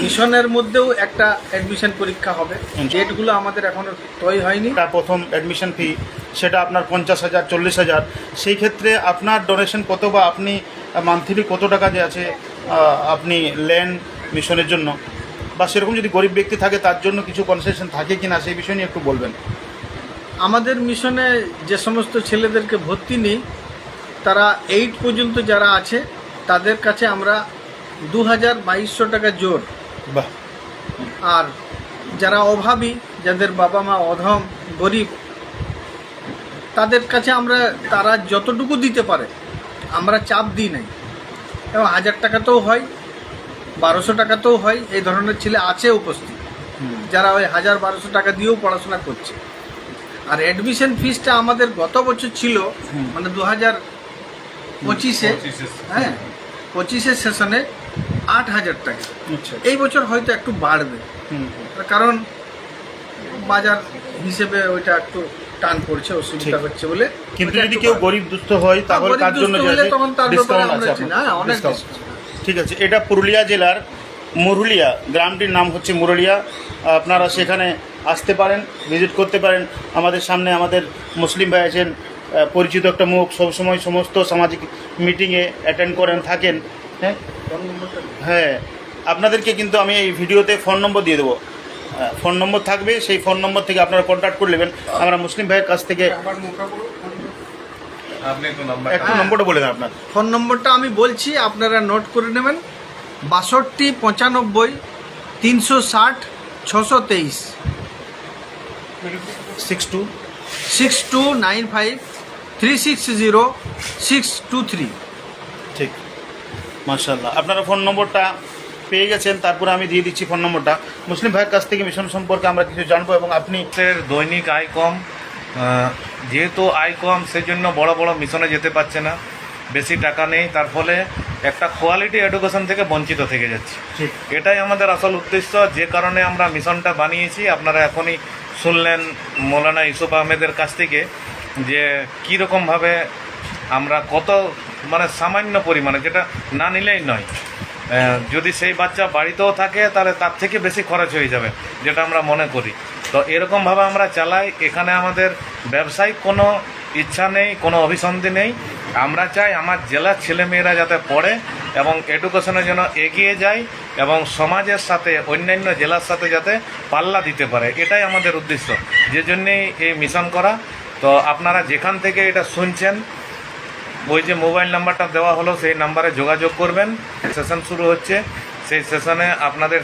মিশনের মধ্যেও একটা অ্যাডমিশন পরীক্ষা হবে। ডেটগুলো আমাদের এখনো তৈরি হয়নি। প্রথম অ্যাডমিশন ফি সেটা আপনার 50,000 40,000, সেই ক্ষেত্রে আপনার ডোনেশন কত বা আপনি মান্থলি কত টাকা যে আছে আপনি লেন মিশনের জন্য, বা সেরকম যদি গরিব ব্যক্তি থাকে তার জন্য কিছু কনসেশন থাকে কি না সেই বিষয় নিয়ে একটু বলবেন। আমাদের মিশনে যে সমস্ত ছেলেদেরকে ভর্তি নেই, তারা 8 পর্যন্ত যারা আছে তাদের কাছে আমরা 2,2200 টাকা জোর। বাহ। আর যারা অভাবী, যাদের বাবা মা অধম গরিব, তাদের কাছে আমরা তারা যতটুকু দিতে পারে আমরা চাপ দিই নাই। এবং 1000 টাকাতেও হয়, 1200 টাকাতেও হয়। এই ধরনের ছেলে আছে উপস্থিত যারা ওই 1000-1200 টাকা দিয়েও পড়াশোনা করছে। আর অ্যাডমিশন ফিসটা আমাদের গত বছর ছিল, মানে 2025-এ, হ্যাঁ 25-এর সেশনে 8,000 টাকা। এই বছর হয়তো একটু বাড়বে, কারণ বাজার হিসেবে ওইটা একটু টান পড়ছে, অসুবিধা হচ্ছে বলে। কিন্তু যদি কেউ গরিব দুস্থ হয় তাহলে তার জন্য তখন তার ব্যাপারে আমরা অনেক ঠিক আছে। এটা পুরুলিয়া জেলার মুরুলিয়া, গ্রামটির নাম হচ্ছে মুরুলিয়া। আপনারা সেখানে আসতে পারেন, ভিজিট করতে পারেন। আমাদের সামনে আমাদের মুসলিম ভাই আছেন, পরিচিত একটা মুখ, সবসময় সমস্ত সামাজিক মিটিংয়ে অ্যাটেন্ড করেন থাকেন। হ্যাঁ হ্যাঁ, আপনাদেরকে কিন্তু আমি এই ভিডিওতে ফোন নম্বর দিয়ে দেবো, ফোন নম্বর থাকবে, সেই ফোন নম্বর থেকে আপনারা কন্ট্যাক্ট করে নেবেন। আমরা মুসলিম ভাইয়ের কাছ থেকে একটু নম্বরটা বলে দেন আপনার। ফোন নম্বরটা আমি বলছি, আপনারা নোট করে নেবেন। 62 95 360 623 6295 360 623। ঠিক, মাশাআল্লাহ। আপনারা ফোন নম্বরটা পেয়ে গেছেন, তারপরে আমি দিয়ে দিচ্ছি ফোন নম্বরটা। মুসলিম ভাইয়ের কাছ থেকে মিশন সম্পর্কে আমরা কিছু জানবো। এবং আপনি দৈনিক আয় কম, যেহেতু আয় কম সেজন্য বড় বড় মিশনে যেতে পারছে না, বেশি টাকা নেই, তার ফলে একটা কোয়ালিটি এডুকেশন থেকে বঞ্চিত থেকে যাচ্ছে। এটাই আমাদের আসল উদ্দেশ্য, যে কারণে আমরা মিশনটা বানিয়েছি। আপনারা এখনই শুনলেন মৌলানা ইউসুফ আহমেদের কাছ থেকে যে কীরকমভাবে আমরা কত, মানে সামান্য পরিমাণে, যেটা না নিলেই নয়, যদি সেই বাচ্চা বাড়িতেও থাকে তাহলে তার থেকে বেশি খরচ হয়ে যাবে, যেটা আমরা মনে করি। তো এরকমভাবে আমরা চালাই। এখানে আমাদের ব্যবসায়িক কোনো ইচ্ছা নেই, কোনো অভিসন্ধি নেই। আমরা চাই আমার জেলার ছেলেমেয়েরা যাতে পড়ে এবং এডুকেশনের জন্য এগিয়ে যায় এবং সমাজের সাথে অন্যান্য জেলার সাথে যাতে পাল্লা দিতে পারে, এটাই আমাদের উদ্দেশ্য, যে জন্যেই এই মিশন করা। তো আপনারা যেখান থেকে এটা শুনছেন, ওই যে মোবাইল নাম্বারটা দেওয়া হলো সেই নাম্বারে যোগাযোগ করবেন। সেশন শুরু হচ্ছে, সেই সেশনে আপনাদের